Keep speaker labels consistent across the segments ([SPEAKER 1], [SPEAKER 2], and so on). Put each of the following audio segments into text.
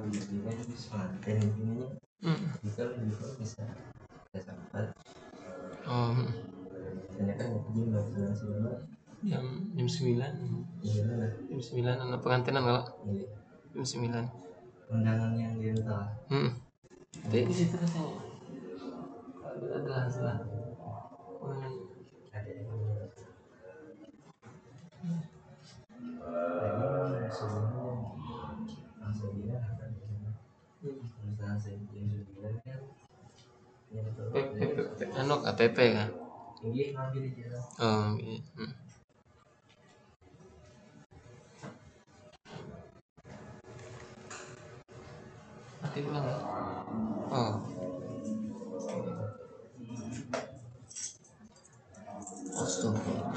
[SPEAKER 1] biasanya itu semanten intinya. Bisa bisa sampai. Biasanya kan jam
[SPEAKER 2] jam 9. Jam 9 anak pengantinan kalau jam 9.
[SPEAKER 1] Undangan yang di entah.
[SPEAKER 2] Di situ katanya. Adalah salah.
[SPEAKER 1] Ada yang sebelumnya langsung bilang kan langsung bilang kan
[SPEAKER 2] anu KTP kan?
[SPEAKER 1] Iya ngambil di jalan.
[SPEAKER 2] Oh iya. Mati ulang ya? Oh. Astagfirullah.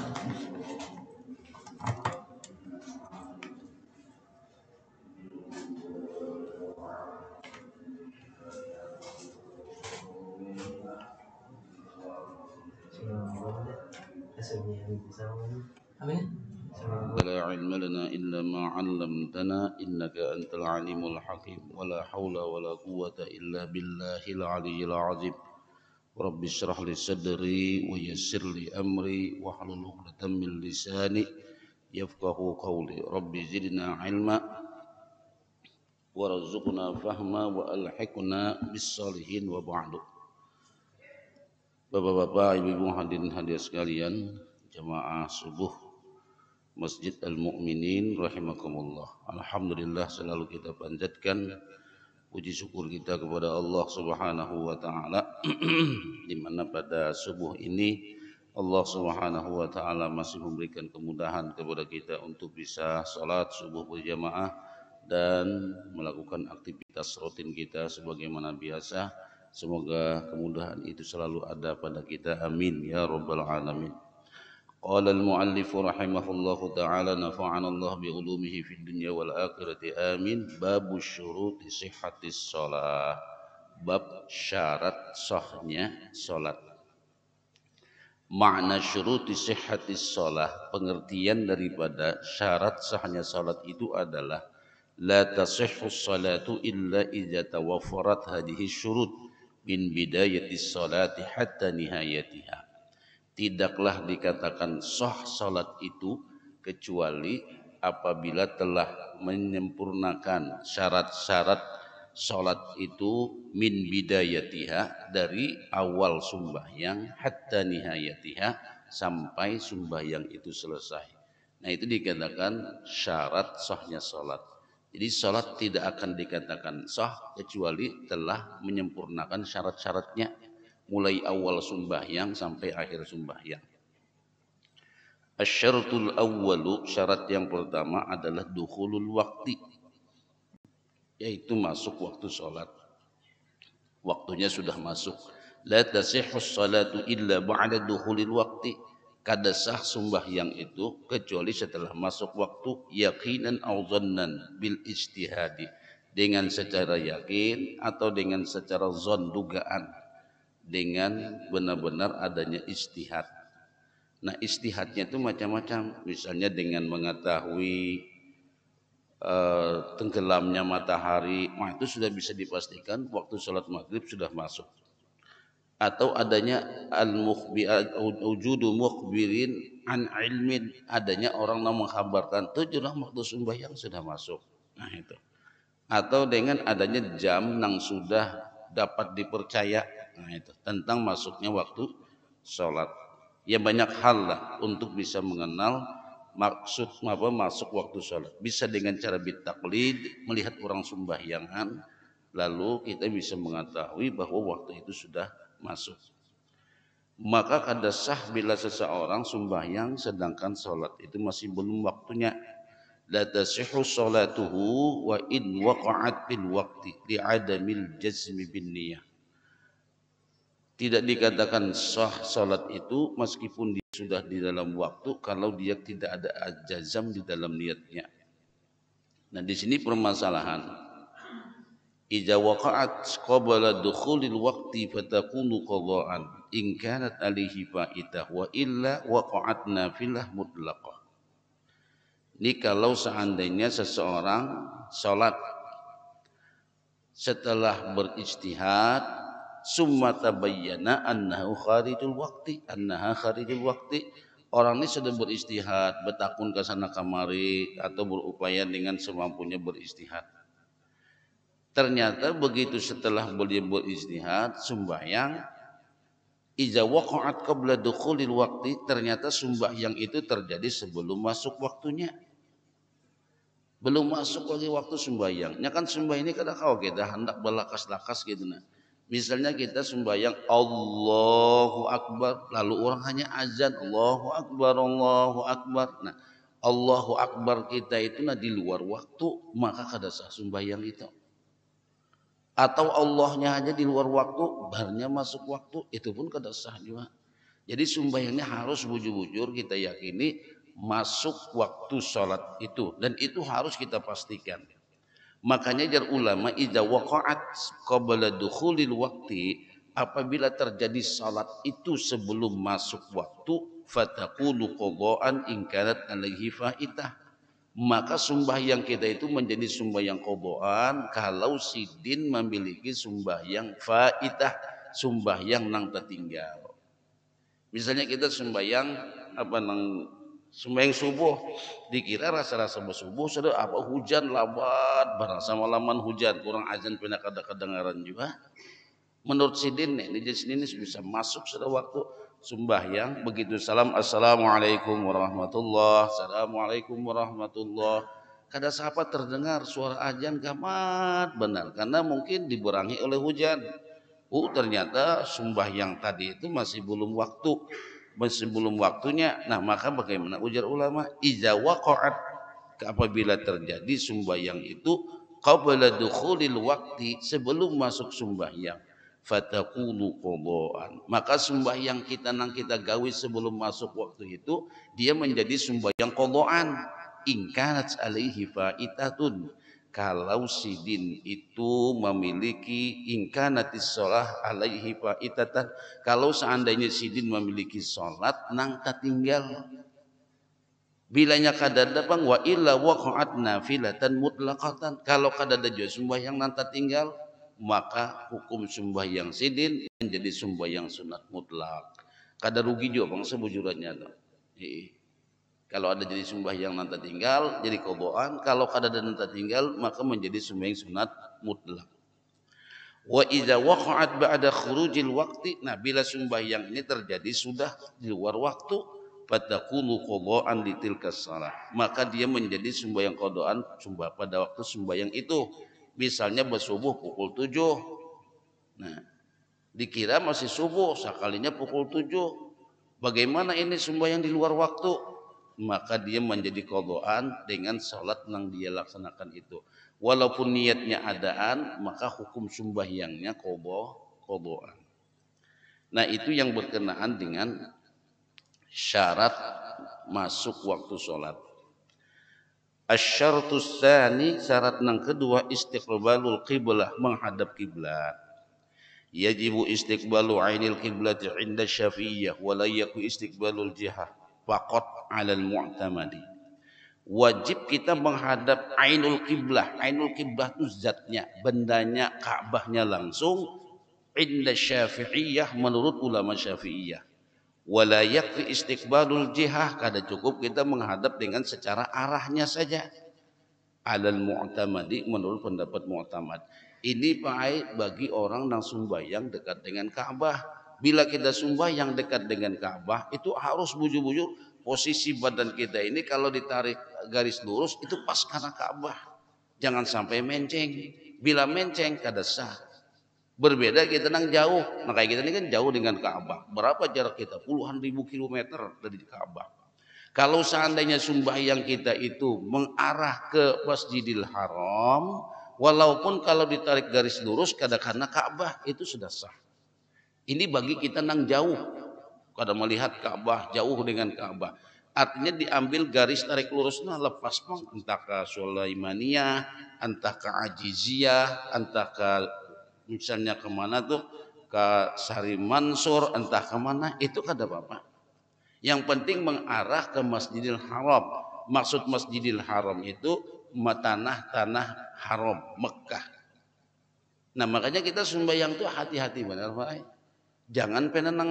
[SPEAKER 3] لا علم لنا إلا ما علمتنا إنك أنت العليم الحكيم ولا حول ولا قوة إلا بالله العلي العظيم رب اشرح لي صدري ويسر لي أمري واحلل عقدة من لساني يفقه قولي رب زدنا علما وارزقنا فهما وألحقنا بالصالحين وبعد. Bapak-bapak, ibu-ibu hadirin hadirat sekalian, jamaah subuh Masjid Al-Mu'minin rahimakumullah. Alhamdulillah selalu kita panjatkan puji syukur kita kepada Allah Subhanahu wa taala di mana pada subuh ini Allah Subhanahu wa taala masih memberikan kemudahan kepada kita untuk bisa salat subuh berjamaah dan melakukan aktivitas rutin kita sebagaimana biasa. Semoga kemudahan itu selalu ada pada kita. Amin ya rabbal alamin. Qala al-muallif rahimahullahu ta'ala nafa'ana Allah bi ulumihi fid dunya wal akhirati amin. Babu syuruti sihhatis shalah. Bab syarat sahnya salat. Makna syuruti sihhatis shalah, pengertian daripada syarat sahnya salat itu adalah la tasihhu salatu illa idza tawaffarat hadhihi syurut min bidayatis salati hatta nihayatiha. Tidaklah dikatakan sah salat itu kecuali apabila telah menyempurnakan syarat-syarat salat itu min bidayatiha dari awal sembahyang hatta nihayatiha sampai sembahyang itu selesai. Nah itu dikatakan syarat sahnya salat. Jadi salat tidak akan dikatakan sah kecuali telah menyempurnakan syarat-syaratnya mulai awal sembahyang sampai akhir sembahyang. Asyaratul awwalu, syarat yang pertama adalah dukhulul waqti, yaitu masuk waktu salat. Waktunya sudah masuk. La tasihhus salatu illa ba'da dukhulil waqti. Kada sah sembahyang itu kecuali setelah masuk waktu, yaqinan aw dhannan bil ijtihadi, dengan secara yakin atau dengan secara zon dugaan, dengan benar-benar adanya ijtihad. Nah ijtihadnya itu macam-macam, misalnya dengan mengetahui tenggelamnya matahari, itu sudah bisa dipastikan waktu sholat maghrib sudah masuk. Atau adanya wujudu mukhbirin an ilmin, adanya orang yang mengkhabarkan tujuh waktu sembahyang sudah masuk. Nah itu. Atau dengan adanya jam yang sudah dapat dipercaya, nah itu tentang masuknya waktu sholat. Ya banyak hal lah untuk bisa mengenal maksud apa masuk waktu sholat. Bisa dengan cara bitaklid, melihat orang sembahyangan, lalu kita bisa mengetahui bahwa waktu itu sudah masuk. Maka kada sah bila seseorang sembahyang sedangkan sholat itu masih belum waktunya. La tasihhu salatuhu wa in waqa'at bil waqti li'adamil jazmi bin niyah. Tidak dikatakan sah salat itu meskipun dia sudah di dalam waktu kalau dia tidak ada jazam di dalam niatnya. Nah di sini permasalahan. Idza waqa'at qabla dukhulil waqti fatakunu qadha'an in kanat alaihi fa'idah wa illa waqa'at nafilah mutlaqah. Ini kalau seandainya seseorang salat setelah berijtihad summa tabayyana annaha kharijul waqti. Orang ini sudah beristihad, bertakun ke sana kamari atau berupaya dengan semampunya beristihad. Ternyata begitu setelah beliau beristihad sembahyang, iza waqa'at qabla dukhulil waqti, ternyata sembahyang itu terjadi sebelum masuk waktunya. Belum masuk lagi waktu sembahyang. Nya kan sembahyang ini kadang kau kita hendak belakas-lakas gitu nah. Misalnya kita sembahyang Allahu Akbar, lalu orang hanya azan Allahu Akbar, Allahu Akbar. Nah, Allahu Akbar kita itu nah di luar waktu, maka kada sah sembahyang itu. Atau Allahnya aja di luar waktu, barnya masuk waktu, itu pun kada sah juga. Jadi sembahyangnya harus bujur-bujur kita yakini masuk waktu sholat itu, dan itu harus kita pastikan. Makanya jar ulama idza waqa'at qabla dukhulil waqti, apabila terjadi salat itu sebelum masuk waktu, fataqulu qada'an in kanat alaihi faitah, maka sembahyang kita itu menjadi sembahyang qada'an kalau sidin memiliki sembahyang faitah, sembahyang nang tertinggal. Misalnya kita sembahyang sembahyang subuh, dikira rasa-rasa subuh sudah hujan labat barasa malaman hujan, kurang azan pernah kedengaran juga. Menurut sidin nih di sini bisa masuk sudah waktu sembahyang, begitu salam assalamualaikum warahmatullah, assalamualaikum warahmatullah, kada sapa terdengar suara azan gamat benar karena mungkin diberangi oleh hujan. Ternyata sembahyang tadi itu masih belum waktunya. Nah, maka bagaimana ujar ulama? Iza waqa'at, apabila terjadi sembahyang itu qabla dukhulil waqti, sebelum masuk sembahyang, fataqulu qada'an, maka sembahyang kita nang kita gawe sebelum masuk waktu itu dia menjadi sembahyang qada'an in kanat alaihi faitatun, kalau sidin itu memiliki ingkanatis sholah alaihi faitatan, kalau seandainya sidin memiliki sholat nang tertinggal, bilanya kadada bang wa illa waqa'at nafilatan mutlaqatan, kalau kadada juga sembahyang nang tertinggal, maka hukum sembahyang sidin menjadi sembahyang sunat mutlak. Kada rugi juga bang sebujurannya tuh. Kalau ada jadi sembahyang nanti tinggal jadi qada'an, kalau kada ada nanti tinggal maka menjadi sembahyang sunat mutlak. Wa idza waqa'at ba'da khurujil waqti, nah bila sembahyang ini terjadi sudah di luar waktu, fataqulu qada'an litilka shalah, maka dia menjadi sembahyang qada'an pada waktu sembahyang itu. Misalnya bersubuh pukul 7. Nah, dikira masih subuh, sekalinya pukul 7. Bagaimana ini sembahyang di luar waktu? Maka dia menjadi qada'an dengan salat yang dia laksanakan itu. Walaupun niatnya adaan, maka hukum sembahyangnya qada'an. Nah, itu yang berkenaan dengan syarat masuk waktu salat. Asy-syartus tsani, syarat yang kedua, istiqbalul qiblah, menghadap kiblat. Yajibu istiqbalu ainil qiblati 'inda Syafi'iyah wa la yakun istiqbalul jihah faqat 'alal mu'tamadi. Wajib kita menghadap ainul qiblah. Ainul qiblah itu zatnya, bendanya, Ka'bahnya langsung. Inda Syafi'iyah, menurut ulama Syafi'iyah. Wala yakfi istiqbalul jihah, kada cukup kita menghadap dengan secara arahnya saja. 'Alal mu'tamadi, menurut pendapat mu'tamad. Ini baik bagi orang yang sembahyang dekat dengan Ka'bah. Bila kita sembahyang dekat dengan Ka'bah, itu harus bujur-bujur posisi badan kita ini kalau ditarik garis lurus itu pas karena Ka'bah. Jangan sampai menceng. Bila menceng kada sah. Berbeda kita nang jauh. Nah kayak kita ini kan jauh dengan Ka'bah. Berapa jarak kita? Puluhan ribu kilometer dari Ka'bah. Kalau seandainya sembahyang kita itu mengarah ke Masjidil Haram, walaupun kalau ditarik garis lurus karena Ka'bah, itu sudah sah. Ini bagi kita nang jauh, kada melihat Ka'bah, jauh dengan Ka'bah. Artinya diambil garis tarik lurusnya lepas pang, entah ke Sulaimaniyah, entah ke Ajiziyah, entah ke misalnya kemana tuh, ke Sari Mansur, entah kemana, itu kada apa-apa. Yang penting mengarah ke Masjidil Haram. Maksud Masjidil Haram itu tanah-tanah haram Mekah. Nah makanya kita sembahyang tuh hati-hati benar Pak. Jangan penenang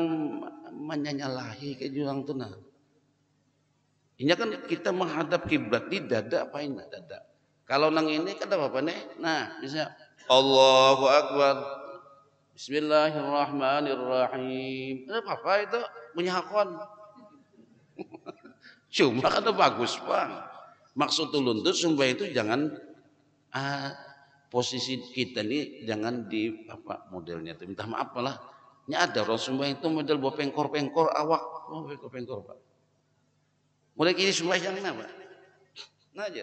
[SPEAKER 3] menyalahi ke jurang tuh nah. Ini kan kita menghadap kiblat di dada apa ini dada. Kalau nang ini kan apa nih? Nah bisa Allahu Akbar. Bismillahirrahmanirrahim. Apa itu? Punya hakon. Cuma kan bagus Pak. Maksud ulun tuh sumpah itu jangan posisi kita ini jangan di apa modelnya itu minta maaf lah. Ini ada orang sumpah itu model bawa pengkor-pengkor awak, pengkor-pengkor Pak. Mulai kini sumpah yang apa? Nah aja.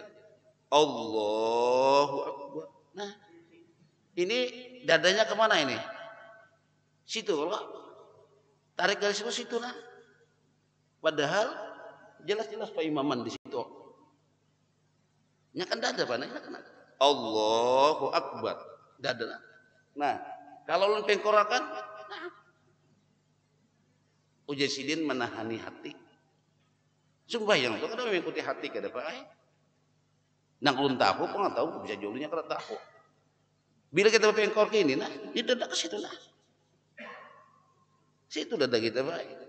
[SPEAKER 3] Allahu Akbar. Nah ini dadanya kemana ini? Situ kalau tarik garis ke situ nah. Padahal jelas-jelas Pak Imaman di situ. Nya kan dada Pak, nah kan Allahu Akbar. Dada. Nah, kalau lu pengkorakan, nah. Ujasidin menahani hati. Sumpah yang itu kadang mengikuti hati kada Pak. Nang ulun tahu, kok nggak tahu bisa jauhnya kada tahu. Bila kita pengkor kini, nah, dia dada ke situ nah. Situ dada kita Pak.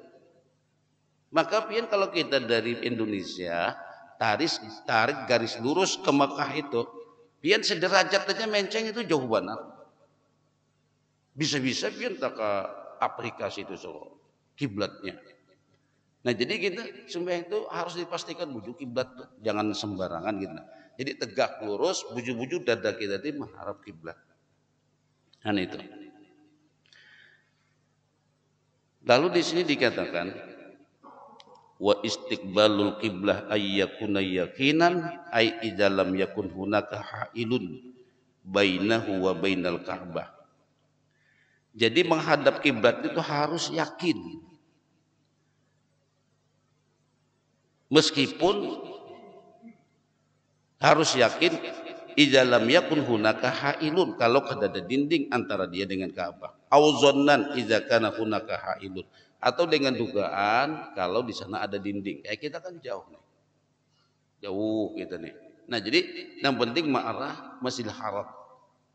[SPEAKER 3] Maka pian kalau kita dari Indonesia tarik garis lurus ke Mekah itu, pian sederajat aja menceng itu jauh banget. Bisa-bisa pian tak ke Afrika situ so kiblatnya. Nah jadi kita sembahyang itu harus dipastikan bujuk kiblat, jangan sembarangan gitu. Jadi tegak lurus, bujuk-bujuk dada kita itu mengharap kiblat. Nah itu. Lalu di sini dikatakan wa istiqbalul qiblah ayyakuna yaqinan ay idalam yakun hunaka hailun bainahu wa bainal ka'bah. Jadi menghadap kiblat itu harus yakin. Meskipun harus yakin idalam yakun hunaka hailun kalau ada dinding antara dia dengan Ka'bah. Auzonnan idza kana hunaka hailun atau dengan dugaan kalau di sana ada dinding. Kayak kita kan jauh nih. Jauh kita nih. Nah, jadi yang penting ma'arah Masjidil Haram.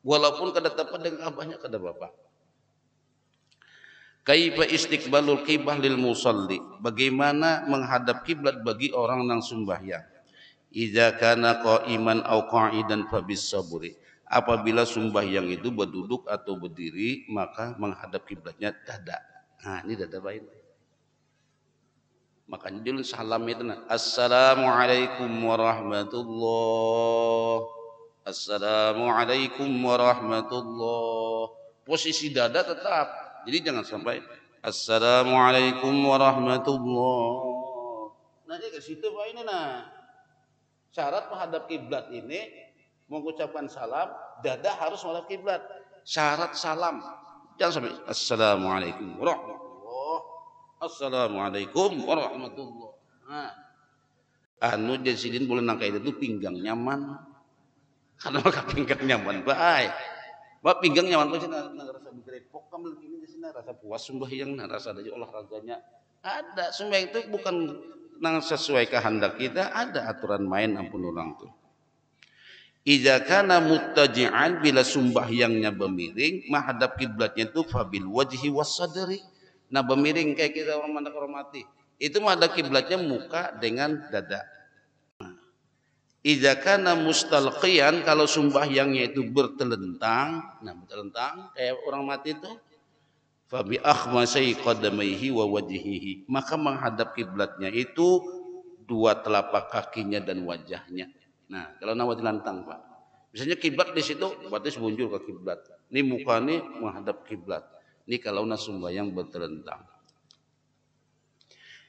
[SPEAKER 3] Walaupun kada tepat dengan Ka'bahnya kada apa-apa. Kaifa istiqbalul qiblah lil musalli? Bagaimana menghadap kiblat bagi orang yang sembahyang? Idza kana qa'iman aw qa'idan fa bis sabri. Apabila sembahyang itu berduduk atau berdiri, maka menghadap kiblatnya dada. Nah, ini dada baik. Makanya dulu salam itu nah. Assalamualaikum warahmatullah. Assalamualaikum warahmatullah. Posisi dada tetap. Jadi jangan sampai Assalamualaikum warahmatullah. Nah, dia ke situ Pak ini nah. Syarat menghadap kiblat ini mengucapkan salam, dada harus menghadap kiblat. Syarat salam. Jangan sampai Assalamualaikum warahmatullah. Assalamualaikum warahmatullah. Nah, anu jasidin boleh nangka itu pinggang nyaman. Karena maka pinggang nyaman baik. Mbak pinggang nyaman pun sih rasa berepok kamu ini di sini rasa puas sembahyang rasa ada olahraganya. Ada sembahyang itu bukan nang sesuai kehendak kita, ada aturan main ampun orang tuh. Idza kana muttaji'an bila sembahyangnya bermiring, menghadap kiblatnya itu fabil wajhi wasadri. Nah bermiring kayak kita orang mandang hormati. Itu menghadap kiblatnya muka dengan dada. Idza kana mustalqiyan kalau sembahyangnya itu bertelentang, nah bertelentang kayak orang mati itu fabi akhmasai qadamaihi wa wajhihi, maka menghadap kiblatnya itu dua telapak kakinya dan wajahnya. Nah, kalau nawati lantang Pak. Misalnya kiblat di situ berarti muncul ke kiblat. Ini muka ini menghadap kiblat. Ini kalau sembahyang bertelentang.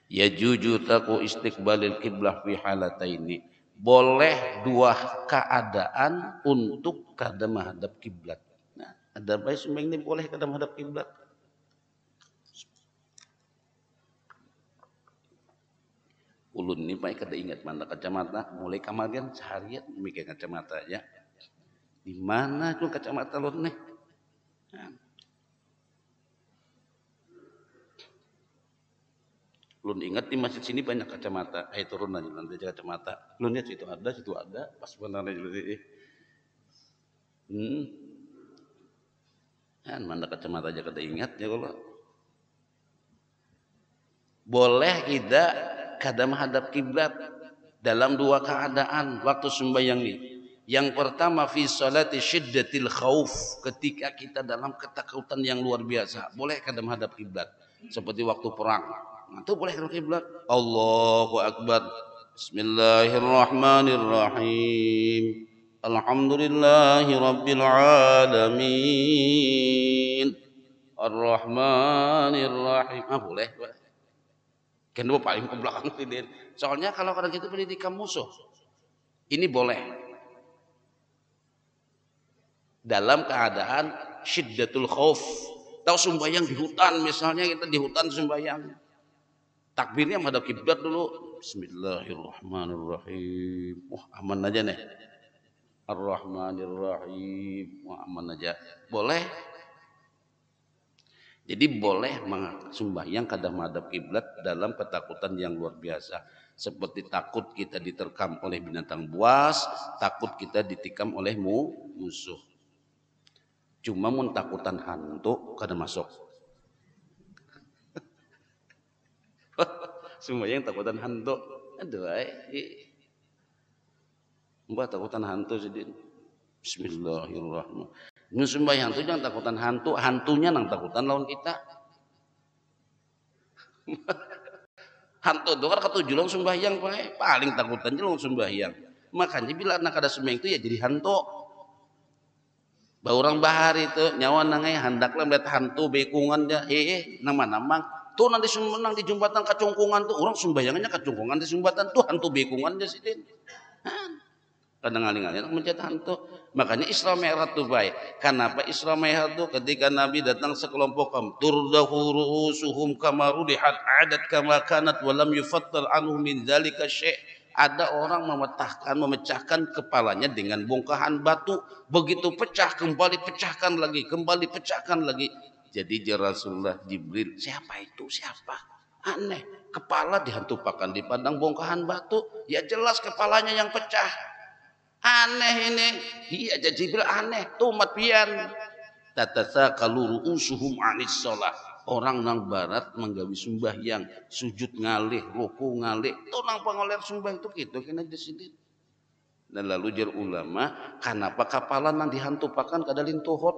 [SPEAKER 3] Yajuju taku istiqbalil kiblah fi halataini. Boleh dua keadaan untuk kada menghadap kiblat. Nah, ada baik sembahyang ini boleh kada menghadap kiblat. Ulun ini baik kada ingat mana kacamata mulai kemarin seharian mikir kacamata ya. Di mana tuh kacamata ulun nih? Nah. Ulun ingat di masjid sini banyak kacamata. Turun aja nanti kacamata. Ulun lihat situ ada, pas benar jadi. Kan mana kacamata aja kada ingat ya kalau. Boleh kita kada menghadap kiblat dalam dua keadaan waktu sembahyang ini. Yang pertama fi salati syiddatil khauf, ketika kita dalam ketakutan yang luar biasa, boleh kada menghadap kiblat. Seperti waktu perang. Nah, itu boleh menghadap kiblat. Allahu akbar. Bismillahirrahmanirrahim. Alhamdulillahi rabbil alamin. Ar-Rahmanir-Rahim. Boleh. Kenapa paling ke belakang tidin? Soalnya kalau kadang kita pendidikan musuh, ini boleh. Dalam keadaan syiddatul khauf. Tahu sembahyang di hutan misalnya, kita di hutan sembahyang. Takbirnya menghadap kiblat dulu. Bismillahirrahmanirrahim. Wah, aman aja nih. Ar-Rahmanir-Rahim. Wah, aman aja. Boleh. Jadi boleh sembahyang kada menghadap kiblat dalam ketakutan yang luar biasa. Seperti takut kita diterkam oleh binatang buas, takut kita ditikam oleh musuh. Cuma mun takutan hantu kada masuk. Sembahyang takutan hantu. Aduh, mbak takutan hantu sedih. Bismillahirrahmanirrahim. Mun sembahyang itu jangan takutan hantu, hantunya nang takutan lawan kita. Hantu itu kan ketujuan sembahyang paling takutan lawan sembahyang. Makanya bila anak ada sembahyang itu ya jadi hantu. Bah orang bahar itu nyawa nangai handaklah melihat hantu bekungan dia. Nama-nama tuh nanti menang di jembatan kacungkungan tuh orang sembayangannya kacungkungan di jembatan tuh hantu bekungan dia sidin. Kadang aling-aling mencet hantu. Makanya Isra Mi'raj itu baik. Kenapa Isra Mi'raj itu ketika Nabi datang sekelompok kaum turdahu ru'usuhum kama rudihat adat kama kanat walam yufattal anhu min dzalika syai'. Ada orang memecahkan kepalanya dengan bongkahan batu. Begitu pecah kembali pecahkan lagi, kembali pecahkan lagi. Jadi Rasulullah Jibril, siapa itu? Siapa? Aneh. Kepala dihantupakan di padang bongkahan batu. Ya jelas kepalanya yang pecah. Aneh ini. Iya Jibril aneh. Tuh umat pian. Tatasaqalu ru'usuhum 'anis shalah. Orang nang barat menggawi sembahyang, sujud ngalih, ruku ngalih. Itu nang pangoler sembahyang itu gitu kena di sini. Dan lalu jar ulama, kenapa kapalan nang dihantupakan kada lintuhot?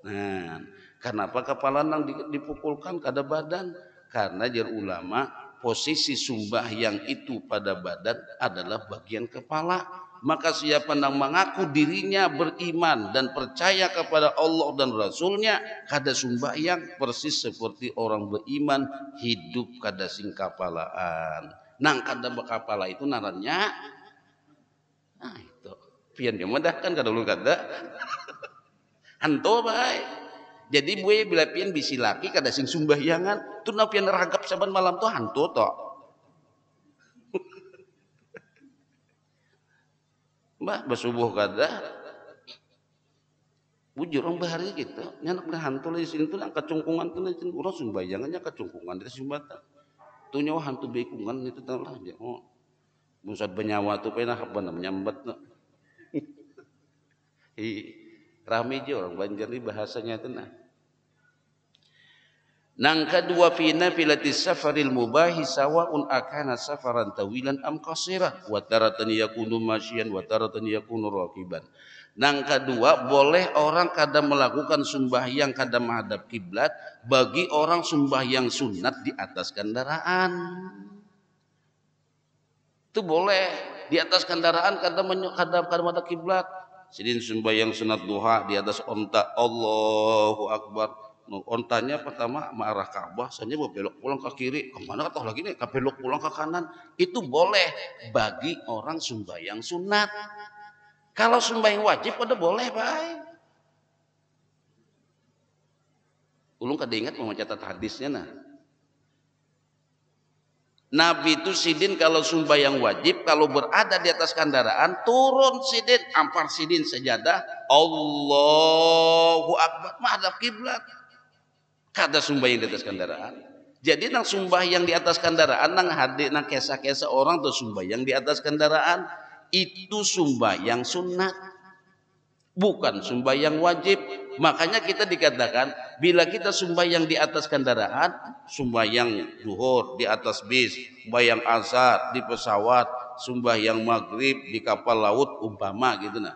[SPEAKER 3] Nah, kenapa kapalan nang dipukulkan kada badan? Karena jar ulama, posisi sembahyang itu pada badan adalah bagian kepala. Maka siapa yang mengaku dirinya beriman dan percaya kepada Allah dan Rasulnya, kada sembahyang persis seperti orang beriman hidup kada sing kapalaan. Nang kada berkapala itu narannya, nah itu pian yang mudah kan kada ulun kada hantu baik. Jadi buaya bila pian bisi laki kada sing sembahyangan, tu na pian ragap saban malam tu hantu to. Mbak bersubuh kada bujur orang bahari gitu nyanak hantu di sini tuh yang kacungkungan tuh nanti orang sembayangannya kacungkungan di sumbatan tuh nyawa hantu bekungan itu tahu lah dia musad benyawa tuh pernah apa namanya nyambat no. Rame aja orang Banjar ini bahasanya itu nah. Nang kedua fina filatis safaril mubahi sawaun akana safaran tawilan am qasira wa taratan yakunu masyian wa taratan yakunu raqiban. Nang kedua boleh orang kadang melakukan sembahyang kadang menghadap kiblat bagi orang sembahyang sunat di atas kendaraan. Itu boleh di atas kendaraan kadang menghadap kiblat. Sidin sembahyang sunat duha di atas onta Allahu akbar. Ontanya pertama mengarah Ka'bah, saja mau belok pulang ke kiri, kemana atau lagi nih, belok pulang ke kanan, itu boleh bagi orang sembahyang sunat. Kalau sembahyang wajib pada boleh baik. Ulung kada ingat mau mencatat hadisnya nah. Nabi itu sidin kalau sembahyang wajib, kalau berada di atas kendaraan turun sidin, ampar sidin sejadah, Allahu akbar, menghadap kiblat. Kada sembahyang di atas kendaraan. Jadi nang sembahyang di atas kendaraan nang hadir nang kesa-kesa orang tuh sembahyang di atas kendaraan itu sembahyang sunat. bukan sembahyang wajib. Makanya kita dikatakan bila kita sembahyang di atas kendaraan, sembahyang zuhur di atas bis, sembahyang asar di pesawat, sembahyang maghrib di kapal laut umpama gitu nah.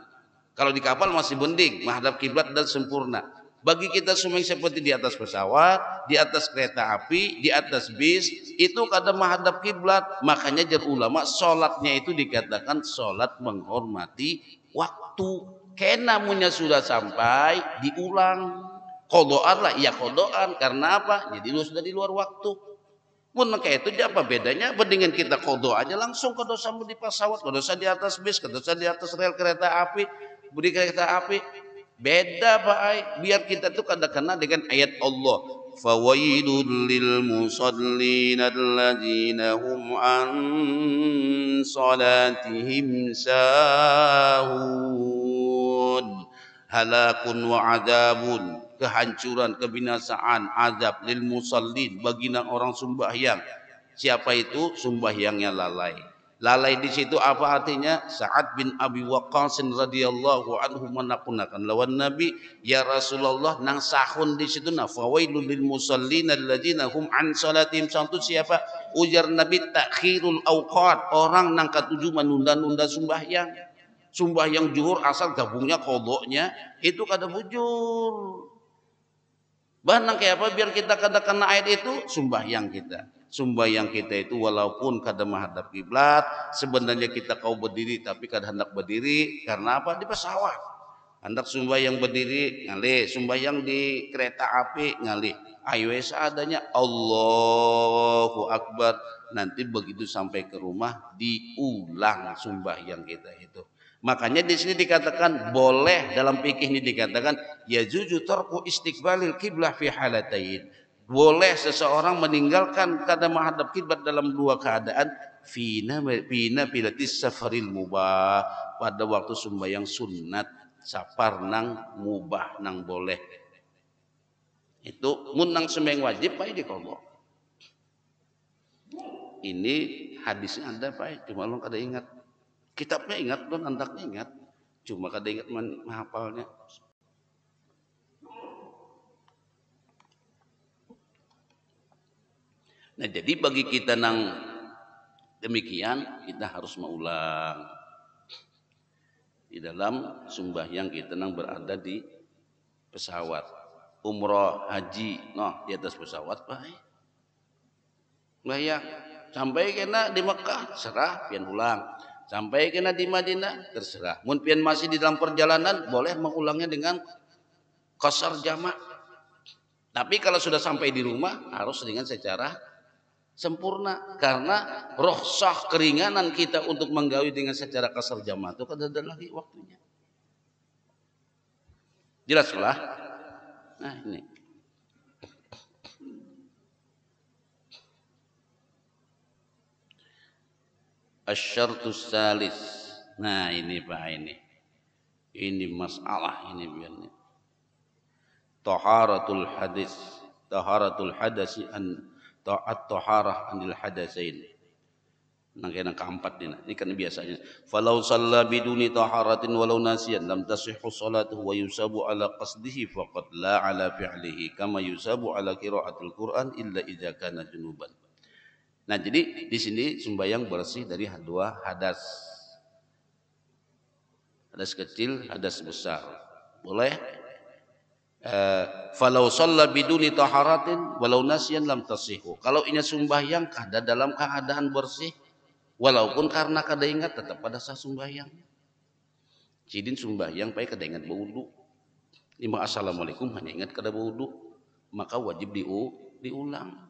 [SPEAKER 3] Kalau di kapal masih mending, menghadap kiblat dan sempurna. Bagi kita semua yang seperti di atas pesawat, di atas kereta api, di atas bis, itu kadang menghadap kiblat. Makanya jar ulama, sholatnya itu dikatakan sholat menghormati waktu. Kenamunya sudah sampai, diulang. Kodoan lah, iya kodoan. Karena apa? Jadi lu sudah di luar waktu. Pun maka itu apa bedanya? Mendingan kita kodo aja langsung kodo sama di pesawat, kodo di atas bis, kodo di atas rel kereta api, budi kereta api. Beda Pak Ai. Biar kita tuh kena dengan ayat Allah. Fawailul lil musallin alladzina hum an salatihim sahun. Halakun wa adabun, kehancuran, kebinasaan, azab lil musallin bagi orang sembahyang. Siapa itu? Sembahyangnya lalai. Lalai di situ apa artinya? Sa'ad bin Abi Waqqas radhiyallahu anhu menakunakan lawan Nabi, ya Rasulullah nang sahun di situ na fawailul lil musallin alladzina hum an salatihim sahun. Siapa? Ujar Nabi, takhirul awqat, orang nang katuju menunda-nunda sembahyang. Sembahyang zuhur asal gabungnya kodoknya itu kada bujur. Bahkan kayak apa biar kita kada kena ayat itu sembahyang kita. Sembahyang kita itu walaupun kada menghadap kiblat, sebenarnya kita kau berdiri tapi kada hendak berdiri karena apa? Di pesawat. Hendak sembahyang berdiri ngalih, sembahyang di kereta api ngalih. Ayo seadanya Allahu Akbar. Nanti begitu sampai ke rumah diulang sembahyang kita itu. Makanya di sini dikatakan boleh, dalam fikih ini dikatakan yajuzu tarku istiqbalil qiblah fi halatain. Boleh seseorang meninggalkan kada menghadap kiblat dalam dua keadaan fina pilatis safaril mubah, pada waktu sembahyang sunat, safar nang mubah nang boleh. Itu mun nang sembahyang wajib Pak dikodok. Ini hadisnya ada Pak, cuma lo kada ingat. Kitabnya ingat dan antaknya ingat, cuma kada ingat menghafalnya. Nah jadi bagi kita nang demikian kita harus mengulang di dalam sembahyang kita nang berada di pesawat, umroh, haji, noh di atas pesawat Pak. Bayang sampai kena di Mekah serah pian ulang. Sampai kena di Madinah terserah. Mungkin masih di dalam perjalanan boleh mengulangnya dengan qasar jamak. Tapi kalau sudah sampai di rumah harus dengan secara sempurna karena rukhsah keringanan kita untuk menggawi dengan secara qasar jamak itu kan ada lagi waktunya. Jelaslah. Nah ini. Asyartus salis. Nah ini Pak ini masalah ini biarnya. Taharatul hadis, taharatul hadasi an ta'at taharah anil hadasain. Nang kena keempat ini kan biasanya. Falau shalla biduni taharatin walau nasiyan lam tasihhu salatuhu wa yusabu ala qasdihi faqad la ala fi'lihi kama yusabu ala qiraatil Qur'an illa idza kana junuban. Nah jadi di sini sembahyang bersih dari dua hadas. Hadas kecil, hadas besar. Boleh. Falau shalla biduni taharatin walau nasiyan lam tasihhu. Kalau ini sembahyang kada dalam keadaan bersih walaupun karena kada ingat tetap pada sah sembahyang. Jadi sembahyang baik kada ingat berwudu. Lima assalamualaikum hanya ingat kada berwudu, maka wajib diulang.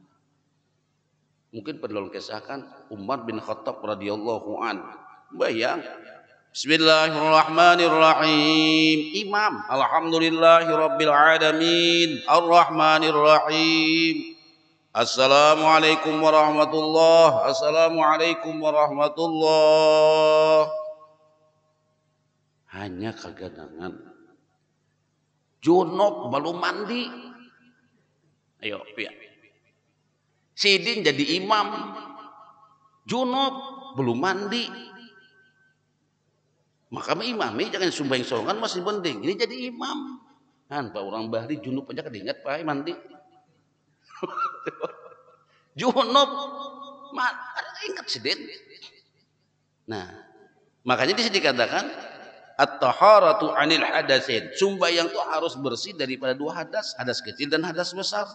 [SPEAKER 3] Mungkin perlu kisahkan Umar bin Khattab radhiyallahu an. Bayang. Bismillahirrahmanirrahim. Imam, alhamdulillahirabbil alamin, arrahmanirrahim. Assalamualaikum warahmatullahi. Assalamualaikum warahmatullahi. Hanya kegadangan. Junub belum mandi. Ayo, pian. Sidin jadi imam, junub belum mandi. Maka imami jangan sumbang sorangan masih penting. Ini jadi imam. Pak orang bahri junub aja kedingat Pak mandi. Junub. Ingat sidin. Nah, makanya di sini dikatakan at-taharatu 'anil hadatsin. Sembahyang itu harus bersih daripada dua hadas, hadas kecil dan hadas besar.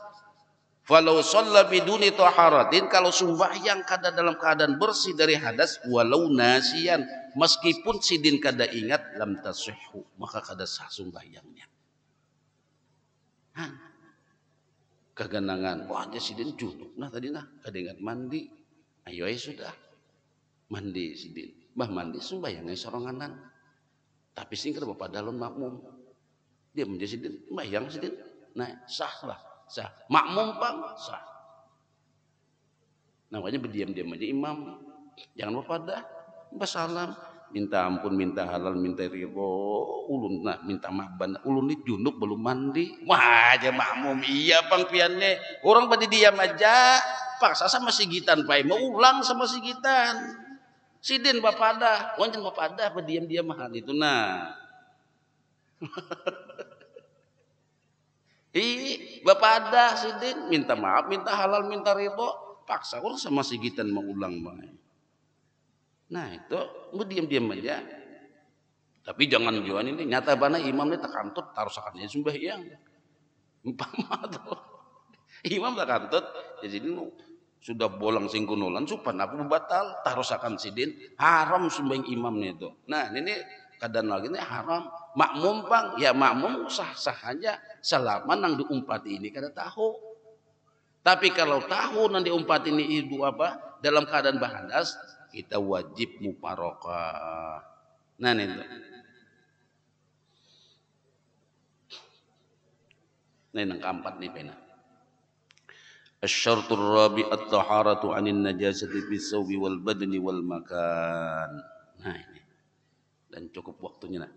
[SPEAKER 3] Falau shalla biduni taharatin, kalau sembahyang kada dalam keadaan bersih dari hadas, walau nasiyan, meskipun sidin kada ingat, lam tasihhu, maka kada sah sembahyangnya. Kegenangan, wah dia sidin junub, nah tadi nah kada ingat mandi, ayo sudah mandi sidin, mandi sembahyangnya soranganan, tapi sing kada bapak dalon makmum, dia menjadi sidin, sembahyang sidin, nah sah lah. Sah. Makmum Bang sah. Namanya berdiam-diam aja imam. Jangan pada basalam, minta ampun, minta halal, minta ridho, ulun nah minta maaf, ulun ini junub belum mandi. Wah, aja makmum iya Bang piannya. Orang pada diam aja, paksa sama sigitan Pak, mau ulang sama sigitan. Sidin bapada, wancan bapada berdiam-diam mahal itu nah. Bapak ada sidin minta maaf, minta halal, minta ridho, paksa orang sama sigitan mengulang bang. Nah itu diam-diam aja. Tapi jangan jual ini nyata bana imam ini takantut taruh sakannya sembahyang. Umpama tuh imam takantut jadi ini sudah bolang singkunulan supan apa batal taruh sakan sidin haram sembahyang imamnya itu. Nah ini kadang lagi ini haram. Makmum Bang, ya makmum sah-sah aja selama nang diumpat ini kada tahu. Tapi kalau tahu nang diumpat ini ibu apa dalam keadaan bahadas, kita wajib muparokah. Nah itu. Nah yang keempat nih pena. Asyartur rabi at-taharatu 'anil najasati bis sawbi wal badni wal makan. Nah ini. Dan cukup waktunya nah.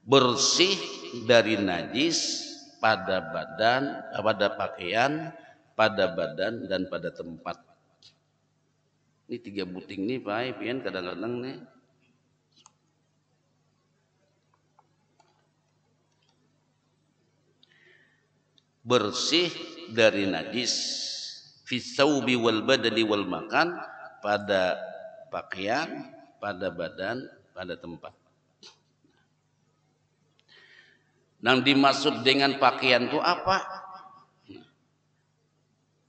[SPEAKER 3] Bersih dari najis pada badan, pada pakaian, pada badan dan pada tempat. Ini 3 buting nih Pak, pian kadang-kadang nih. Bersih dari najis fi tsaubi wal badani wal makan, pada pakaian, pada badan, pada tempat. Yang dimaksud dengan pakaian itu apa?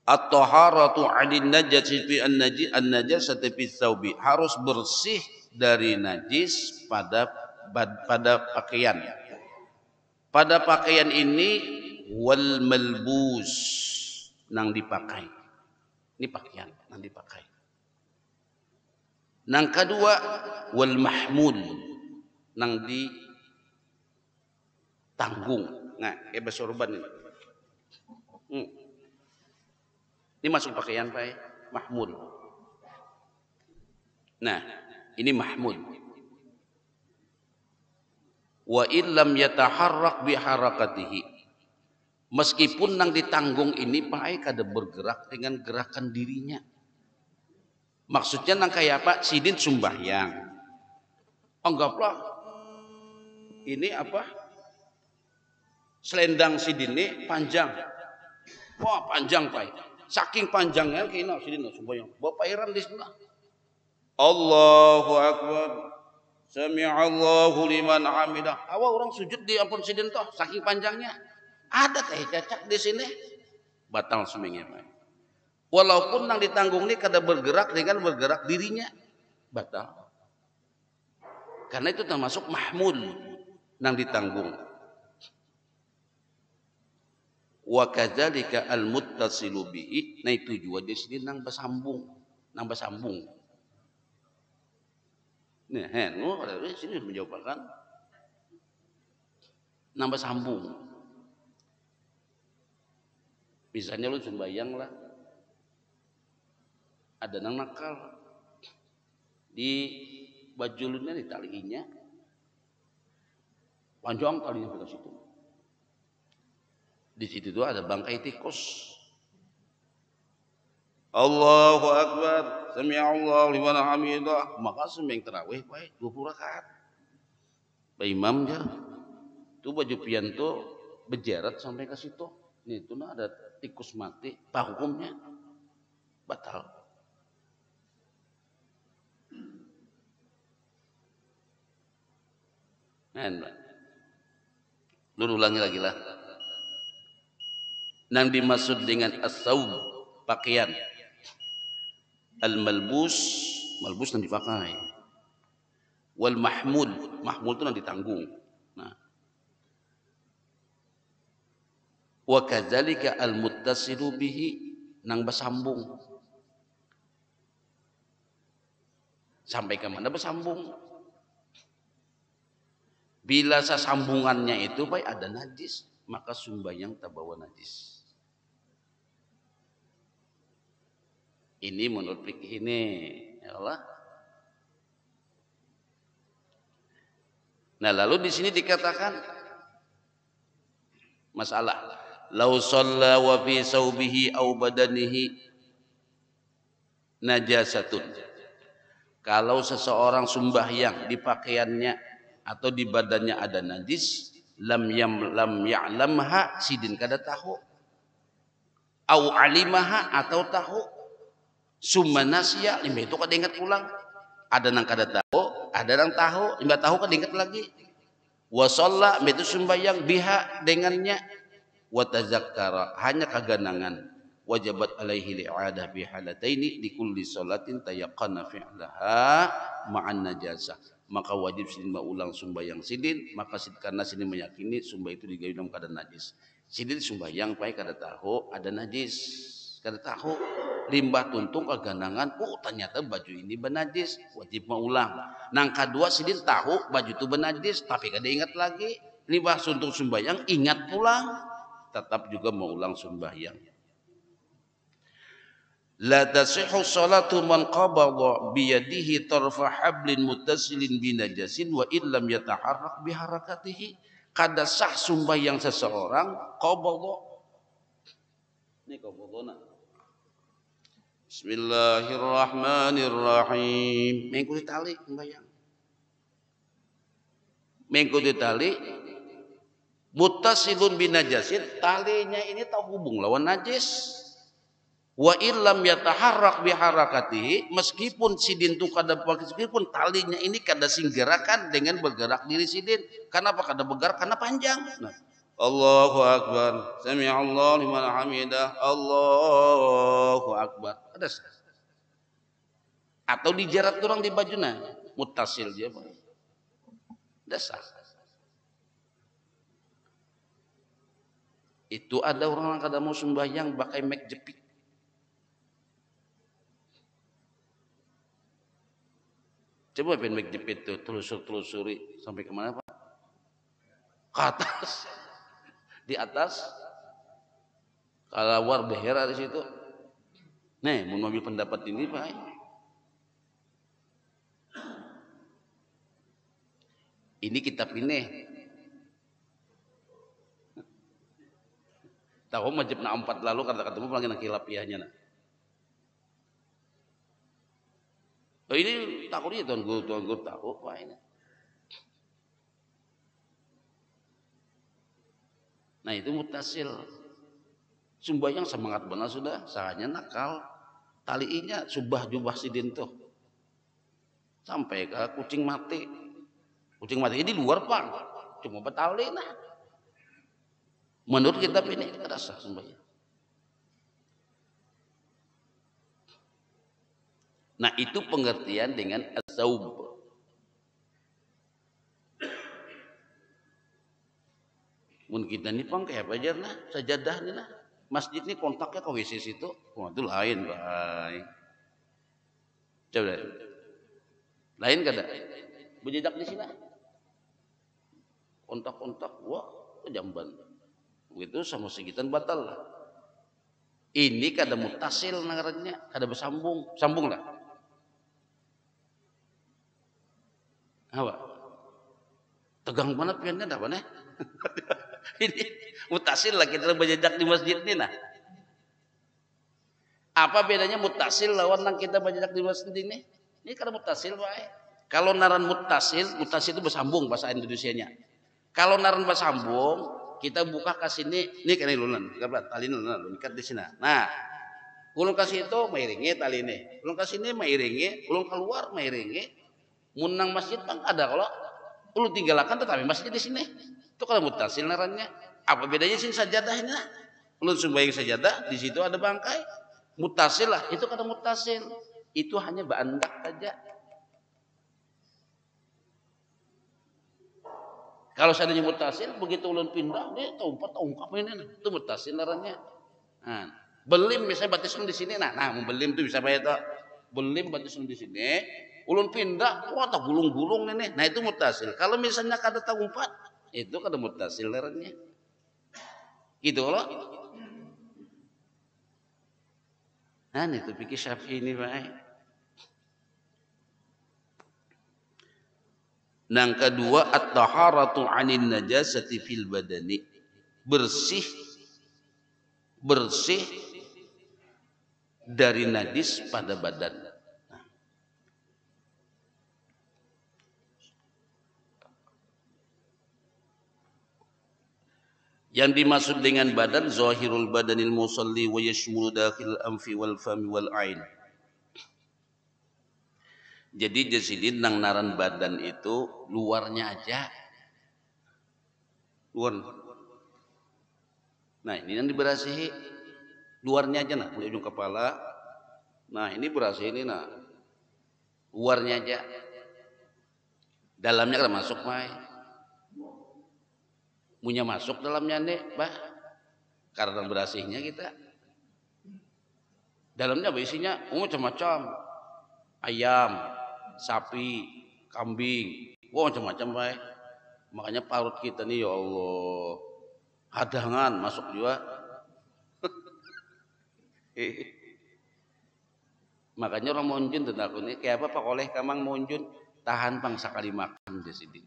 [SPEAKER 3] At-taharatu 'anil najasi fi an-najasati fi tsaubi, harus bersih dari najis pada pakaian. Pada pakaian ini wal malbus nang dipakai. Ini pakaian nang dipakai. Nang kedua wal mahmul nang tanggung. Nah, kayak basorban ini. Ini masuk pakaian Pak, mahmud. Nah, ini mahmud. Wa illam yataharrak biharakatihi. Meskipun nang ditanggung ini Pak kada bergerak dengan gerakan dirinya. Maksudnya nang kayak apa? Sidin sembahyang. Anggaplah ini apa? Selendang sidin ini panjang. Wah, panjang Pak. Saking panjangnya kena sidin sembahyang. Bapak iran di sana. Allahu akbar. Sami'allahu liman hamidah. Awal orang sujud di ampun sidin toh saking panjangnya. Ada teh cacak di sini. Batal semingnya Pak. Walaupun nang ditanggung ini kada bergerak dengan bergerak dirinya. Batal. Karena itu termasuk mahmul nang ditanggung. Wa kadzalika al-muttasilu bihi, nah itu juga di sini nang bersambung. Nah, di sini menjawabkan nang bersambung. Misalnya lu sembahyang lah, ada nang nakal di baju lunya di talinya, panjang talinya ke situ. Di situ tuh ada bangkai tikus. Allahu Akbar, sami Allah liman hamidah, maka sembahyang tarawih baik 20 rakaat. Pak Imam ya, tuh baju pianto berjarat sampai ke situ. Nih itu nah ada tikus mati, pak hukumnya batal. Nah, lu ulangi lagi lah. Yang dimaksud dengan as-saub pakaian. Al-malbus, malbus yang dipakai. Wal mahmud, mahmud itu yang ditanggung. Nah, wa kadzalika al-muttasilu bihi, nang bersambung. Sampai ke mana bersambung? Bila sambungannya itu baik ada najis, maka sembahyang tak bawa najis. Ini menurut fikih ini, ya Allah. Nah, lalu di sini dikatakan masalah lau shalla wa fi saubihi au badanihi najasatun. Kalau seseorang sembahyang di pakaiannya atau di badannya ada najis, lam ya'lamha, sidin kada tahu, au alimaha, atau tahu, summa nasya, lima itu kada ingat ulang. Ada nang kada tahu, ada nang tahu, lima tahu kada ingat lagi. Wa shalla, itu sembahyang biha dengannya, wa tazakkara, hanya kaganangan, wajabat alaihi li'adah bi halataini di kulli salatin tayaqqana fi'laha ma'an najasah, maka wajib sidin ulang sembahyang sidin, maka karena sidin meyakini sumbah itu digawe dalam keadaan najis. Sidin sembahyang pai kada tahu ada najis, kada tahu limbah tuntung kaganangan, oh ternyata baju ini benajis, wajib mengulang. Nang kedua sidin tahu baju itu benajis tapi kada ingat lagi, limbah tuntung sembahyang ingat pulang, tetap juga mengulang sembahyang. La tasihhu salatu man qabada biyadihi tarfa hablin muttasilin binajasin wa illam yataharrak biharakatihi. Kada sah sembahyang seseorang qabada. Ini qabadana. Bismillahirrahmanirrahim. Mengikuti tali sembahyang. Mengikuti tali muttasilun binajasin, talinya ini tak hubung lawan najis. Wa illam yataharrak biharakatihi, meskipun sidin itu kada meskipun talinya ini kada singgerakan dengan bergerak diri sidin. Kenapa kada bergerak? Karena panjang. Nah, Allahu Akbar, sami Allah liman hamidah, Allahu Akbar. Ada atau dijerat orang di bajuna, muttasil dia Pak. Dasar. Itu ada orang yang kada mau sembahyang pakai mek jepit. Coba mek jepit tuh telusuri sampai kemana Pak? Ke atas. Di atas. Kalau war behera di situ. Nih, mau ambil pendapat ini Pak. Ini kitab ini. Tahu majib na 4 lalu karena ketemu lagi nak kilapiahnya nah. Oh ini takutnya tuan guru tahu Pak ini. Nah itu mutasil. Sembahyang semangat benar sudah, sahanya nakal. Talinya jubah sidin tuh. Sampai ke kucing mati. Kucing mati ini di luar Pak. Cuma betali nah. Menurut kitab ini kada sah sembahyang. Nah itu pengertian dengan as-saub. Mun kita ni pang kayak apa aja nah, sajadah ni nah. Masjid ni kontaknya ke WC situ, wah itu lain baik. Coba lain kada? Berjejak di sini. Kontak, wah jamban. Begitu sama segitan batal lah. Ini kada mutasil ngarannya, kada bersambung, sambung lah. Apa? Tegang banget piannya dah mana? Ini mutasil lah kita berjejak di masjid ini nah. Apa bedanya mutasil lawan nang kita banyak di luar sendiri? Ini karena mutasil wae. Kalau naran mutasil itu bersambung bahasa Indonesianya. Kalau naran bersambung, kita buka ke sini, ini kan lunan, tali lunan, ikat di sini. Nah, ulun kasih itu mairingi tali ini, ulun kasih ini mairingi, ulun keluar mairingi. Munang masjid bang ada kalau ulun tinggalkan tetapi masjid di sini. Itu kalau mutasil narannya. Apa bedanya sih sajadahnya? Ulun sembahyang sajadah, di situ ada bangkai. Mutasil lah, itu kata mutasil. Itu hanya bandak saja. Kalau seandainya mutasil, begitu ulun pindah, dia ungkap ini, itu mutasil narannya. Nah, belim misalnya batisun di sini, nah belim itu bisa bayar tak? Belim batisun di sini, ulun pindah, wah tak gulung-gulung ini, nah itu mutasil. Kalau misalnya kada tak umpat, itu kada mutasil narannya. Gitu loh. Nah itu pikir Syafi'i ini baik. Yang kedua at-taharatu 'anil najasati fil badani. Bersih dari najis pada badan. Yang dimaksud dengan badan zahirul badanil musalli wa yashmulu dakhil anfi wal fami wal ain. Jadi jasidin nang naran badan itu luarnya aja. Luar. Nah, ini yang diberasihi luarnya aja nah, mulai ujung kepala. Nah, ini berasih ini nah. Luarnya aja. Dalamnya kan masuk mai. Punya masuk dalamnya nih, bah. Karena berasihnya kita. Dalamnya apa isinya? Macam-macam. Ayam, sapi, kambing, macam-macam baik. Makanya parut kita nih ya Allah, hadangan masuk juga. Makanya orang monjun tentang aku ini kayak apa Pak Oleh kamang monjun tahan pang sekali makan di sini.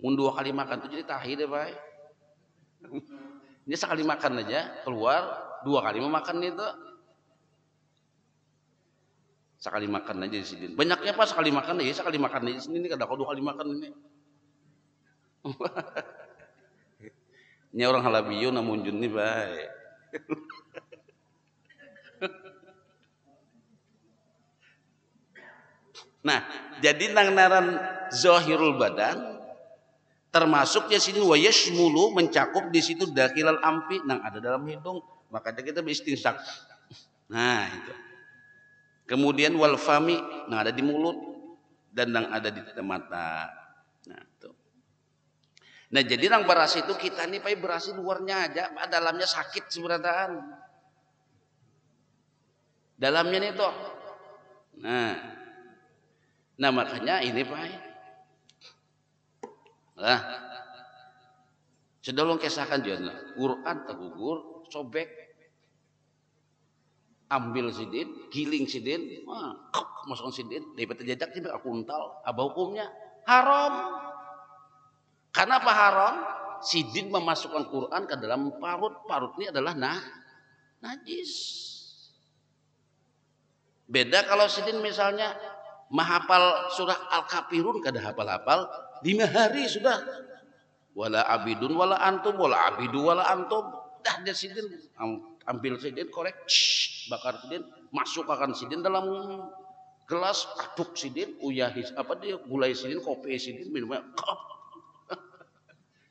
[SPEAKER 3] Mun 2 kali makan tuh jadi tahi deh baik. Ini sekali makan aja keluar 2 kali memakan itu. Sekali makan aja di sini. Banyaknya pas sekali makan ya, sekali makan di sini ini kada kau 2 kali makan ini. Ini orang halabiyo namun jun nih baik. Nah, jadi nang naran zahirul badan termasuk ya sini wa yashmulu mencakup di situ dakhilal ampi nang ada dalam hidung. Makanya kita beristinsak. Nah, itu. Kemudian wal fami yang ada di mulut dan yang ada di mata. Nah, tuh. Nah, jadi nang berasi itu kita nih pai berasi luarnya aja, dalamnya sakit sebenarnya. Dalamnya nih tuh. Nah makanya ini pai. Nah, sedolong kisahkan juga Quran tergugur sobek. Ambil sidin, giling sidin, masukkan sidin, daripada jajak tidak aku untal, apa hukumnya? Haram. Kenapa haram? Sidin memasukkan Quran ke dalam parut, parut ini adalah najis. Beda kalau sidin misalnya menghafal surah Al-Kafirun kada hafal-hafal 5 hari sudah. Wala abidun wala antum wala abidu wala antum. Dah dia sidin ambil sidin korek, bakar sidin, masukkan sidin dalam gelas, aduk sidin, uyahis apa dia gulai sidin, kopi sidin, minumnya kop.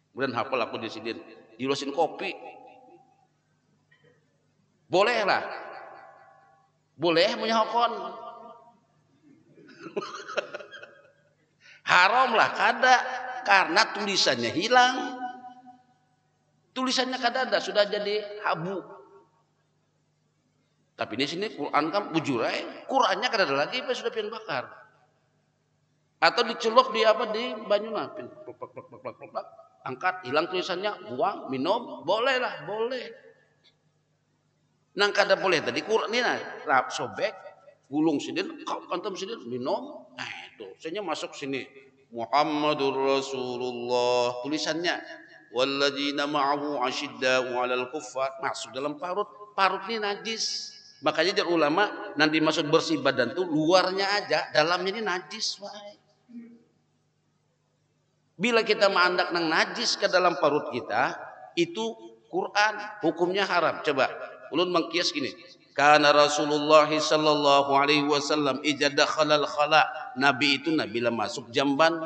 [SPEAKER 3] Kemudian hafal aku di sidin, diurusin kopi. Boleh lah. Boleh menyahokon. Haram lah kada karena tulisannya hilang. Tulisannya kada ada, sudah jadi habu. Tapi di sini Quran kan bujurai, Qurannya kada ada lagi, sudah pian bakar. Atau dicelup di apa di banyu napin, angkat, hilang tulisannya, buang, minum, boleh lah, boleh. Nang kada boleh tadi Quran ini rap sobek, gulung sidin, kantam sidin, minum, nah itu, sebenarnya masuk sini. Muhammadur Rasulullah tulisannya, walladzina ma'ahu asyidda'u 'alal kuffar masuk dalam parut, parut ini najis. Makanya jar ulama nanti maksud bersih badan tuh luarnya aja, dalamnya ini najis wae. Bila kita mengandak nang najis ke dalam parut kita, itu Quran hukumnya haram. Coba ulun mengkias gini. Karena Rasulullah sallallahu alaihi wasallam ijada khalal khala. Nabi itu bila masuk jamban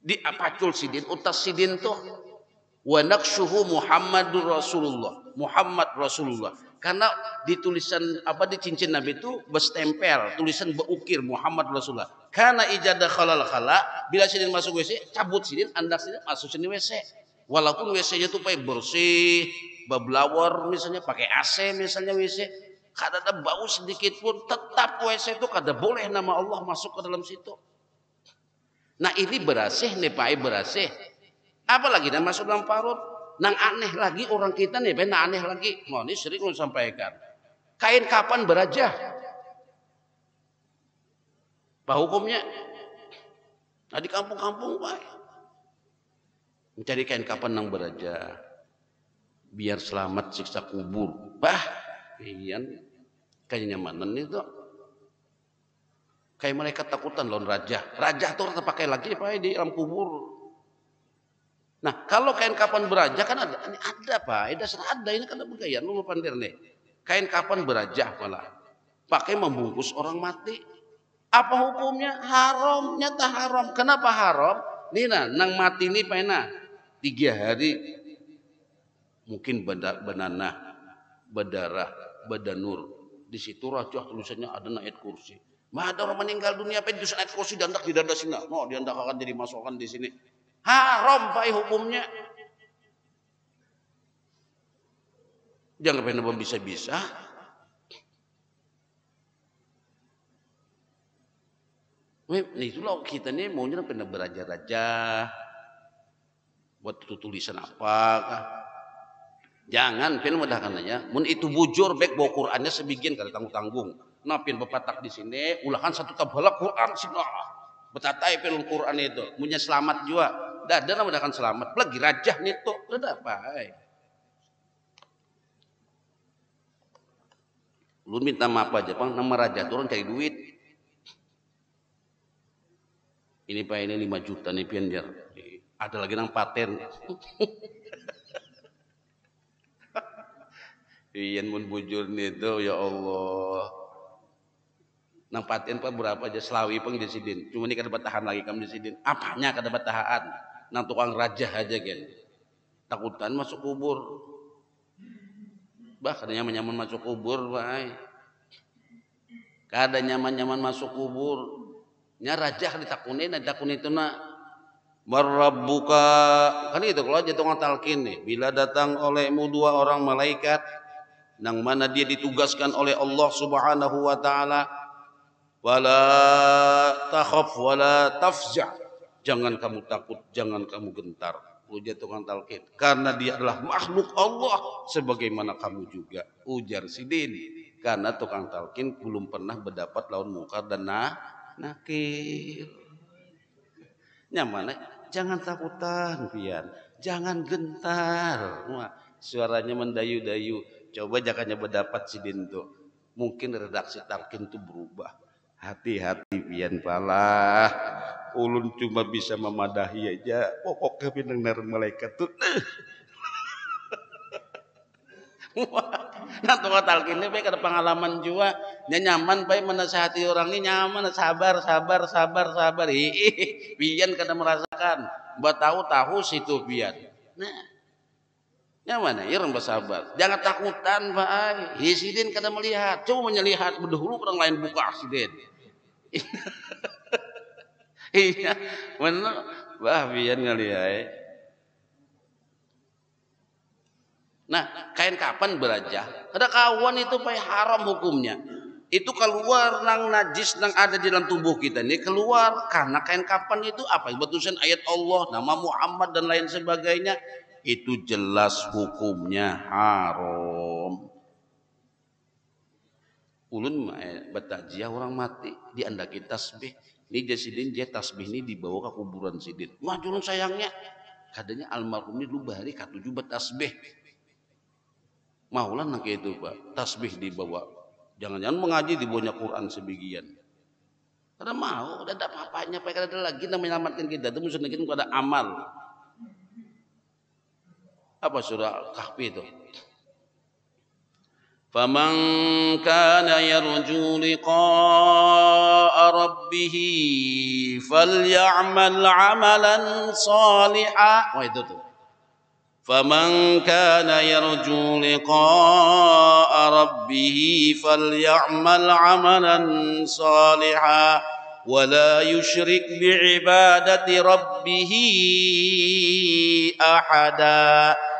[SPEAKER 3] di apacul sidin utas sidin tuh wa naqshuhu Muhammadur Rasulullah. Muhammad Rasulullah. Karena di tulisan apa di cincin Nabi itu bestempel tulisan beukir Muhammad Rasulullah. Karena ijadah khalal khala bila sidin masuk WC cabut sidin andak sidin masuk sidin WC. Walaupun WC-nya tuh pakai bersih, beblawar misalnya pakai AC misalnya WC, kada ada bau sedikit pun tetap WC itu kada boleh nama Allah masuk ke dalam situ. Nah ini berasih nih Pak berasih. Apalagi dan masuk dalam parut. Nang aneh lagi orang kita nih, benar aneh lagi. Mau ini sering lu sampaikan. Kain kapan berajah? Apa hukumnya? Nah di kampung-kampung Pak. Mencari kain kapan nang berajah. Biar selamat siksa kubur. Bah, iyan kain nyamanan itu. Kayak mereka takutan lawan raja. Raja tuh orang pakai lagi Pak di dalam kubur. Nah kalau kain kapan beraja kan ada Pak, dasar ada ini kan ada begaya, lu pandir nih. Kain kapan berajah malah pakai membungkus orang mati. Apa hukumnya? Haram, nyata haram. Kenapa haram? Nina nang mati ini pena 3 hari mungkin benanah, berdarah, berdanur. Di situ raja tulisannya ada ayat kursi. Mah ada orang meninggal dunia apa itu ayat kursi diandak di dada sini. Mau diandak akan jadi masukkan di sini. Haram Pak hukumnya. Jangan pernah bisa-bisa. Itulah kita nih maunya pernah beraja-raja. Buat tulisan apa? Jangan film mudahkannya. Mun itu bujur baik bawa Qurannya sebagian kada tanggung-tanggung. Napin bepatak di sini, ulahan satu tabelak Quran sih. Betatai film Quran itu, punya selamat juga. Dah akan selamat. Lagi rajah nih tuh, udah apa? Lu minta maaf aja, Bang. Nama raja tuh orang cari duit. Ini Pak ini 5 juta nih pianjar. Ada lagi nang paten. Iyan mun bujur nih tuh ya Allah. Nang paten Pak berapa aja selawi peng di sidin. Cuma ini kada bertahan lagi kamu di sidin. Apanya kada bertahan? Nang tukang raja aja kan. Takutan masuk kubur. Bah kada nyaman-nyaman masuk kubur, Pak. Kada nyaman-nyaman masuk kubur. Nya raja ditakuni itu na marabbuka. Kan itu kalau aja tukang talqin nih. Bila datang olehmu 2 orang malaikat nang mana dia ditugaskan oleh Allah Subhanahu wa taala wala takhaf wala tafja. Jangan kamu takut, jangan kamu gentar. Ujar tukang talqin. Karena dia adalah makhluk Allah sebagaimana kamu juga. Ujar sidin. Karena tukang talqin belum pernah mendapat lawan mungkar dan nakir. Nyaman, jangan takutan pian. Jangan gentar. Wah, suaranya mendayu-dayu. Coba jangannya mendapat sidin tuh. Mungkin redaksi talqin itu berubah. Hati-hati pian palah. Ulun cuma bisa memadahi aja. Pokoknya pinang malaikat tuh. Nah tukang talqin ini baik ada pengalaman juga. Nyaman baik menasihati orang ini nyaman. Sabar. Pian kada merasakan. Mbak tahu situ pian. Nah. Nyaman ya orang bersabar. Jangan takutan Pak. Sidin kada melihat. Coba melihat berdahulu orang lain buka sidin. Iya, benar. Bah pian ngalihat. Nah, kain kapan berajah? Ada kawan itu Pak haram hukumnya. Itu keluar nang najis nang ada di dalam tubuh kita ini keluar karena kain kapan itu apa? Betusan ayat Allah, nama Muhammad dan lain sebagainya. Itu jelas hukumnya haram. Ulun bertakziah orang mati diandaki tasbih. Ini jasidin dia tasbih ini dibawa ke kuburan sidin. Wah julun sayangnya. Kadanya almarhum ini dulu bahari katuju bertasbih. Maulah nak itu Pak, tasbih dibawa. Jangan-jangan mengaji dibawanya Quran sebagian. Karena mau, udah ada apa-apanya, Pak. Ada lagi yang menyelamatkan kita. Itu musuh kita ada amal. Apa surah Kahfi itu? فَمَنْ كَانَ يَرْجُو لِقَاءَ رَبِّهِ فَلْيَعْمَلْ عَمَلًا صَالِحًا. Wah itu tuh. فَمَنْ كَانَ يَرْجُو لِقَاءَ رَبِّهِ فَلْيَعْمَلْ عَمَلًا صَالِحًا وَلَا يُشْرِكْ بِعِبَادَةِ رَبِّهِ أَحَدًا.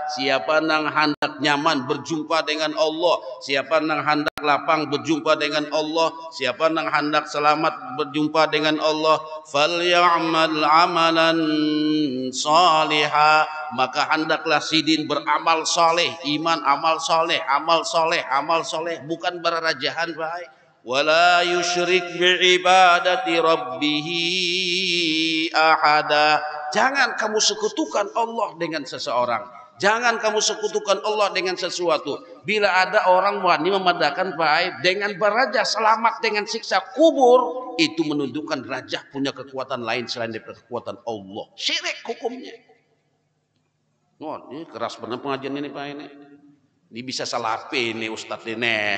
[SPEAKER 3] Siapa nang hendak nyaman berjumpa dengan Allah, siapa nang hendak lapang berjumpa dengan Allah, siapa nang hendak selamat berjumpa dengan Allah, falyamal amalan salihah, maka hendaklah sidin beramal soleh, iman, amal soleh, amal soleh, amal soleh, bukan berarajahan baik. Wala yusyrik bi'ibadati rabbihi ahada. Jangan kamu sekutukan Allah dengan seseorang. Jangan kamu sekutukan Allah dengan sesuatu. Bila ada orang wani memadakan baik dengan beraja selamat dengan siksa kubur, itu menunjukkan raja punya kekuatan lain selain daripada kekuatan Allah. Syirik hukumnya. Wah, ini keras benar pengajian ini Pak ini. Ini bisa salapi ini Ustadz ini.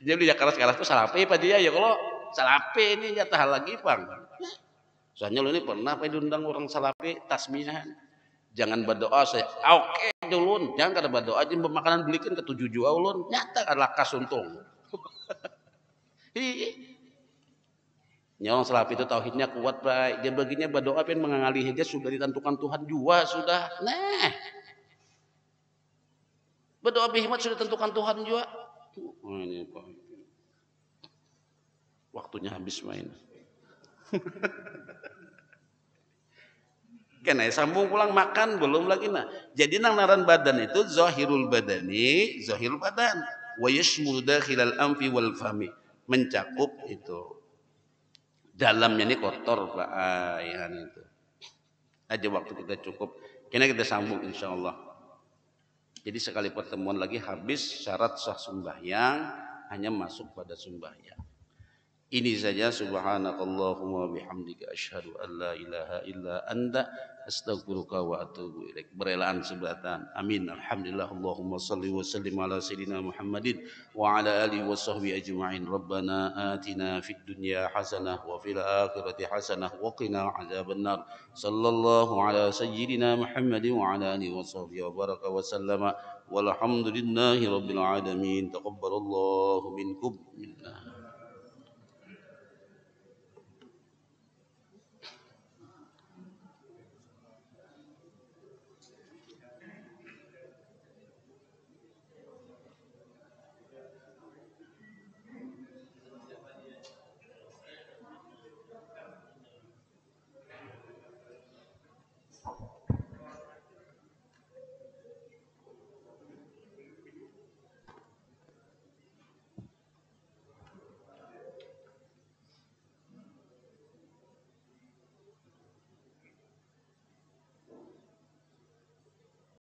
[SPEAKER 3] Jadi dia keras-keras itu salapi Pak dia ya, kalau salapi ini nyata hal lagi Bang. Soalnya lu ini pernah Pak diundang orang salapi tasmihan. Jangan berdoa saya, oke dulu, jangan kada berdoa aja makanan belikan ke 7 juta ulun, nyata kan lakas untung. Nyolong salafi itu tauhidnya kuat baik, dia baginya berdoa pengen mengali aja sudah ditentukan Tuhan jua sudah. Nah, berdoa bihimat sudah ditentukan Tuhan jua. Oh, ini Pak. Waktunya habis main. Kena sambung pulang makan belum lagi nah. Jadi nang naran badan itu zahirul badani, zahirul badan. Wa yashmul dakhilal anfi wal fami. Mencakup itu. Dalamnya ini kotor Pak ayahan itu. Aja waktu kita cukup. Kena kita sambung insyaallah. Jadi sekali pertemuan lagi habis syarat sah sembahyang, hanya masuk pada sembahyang. Ini saja, subhanakallahumma bihamdika asyhadu an la ilaha illa anta astaghfiruka wa atubu ilaik. Berelaan sebatan. Amin. Alhamdulillah. Allahumma salli wa sallim ala sayyidina Muhammadin wa ala alihi wa sahbihi ajma'in. Rabbana atina fid dunya hasanah wa fil akhirati hasanah wa qina adzabannar. Sallallahu ala sayyidina Muhammadin wa ala alihi wa sahbihi wa baraka wa sallama. Walhamdulillahi rabbil alamin. Taqabbalallahu minkum minna.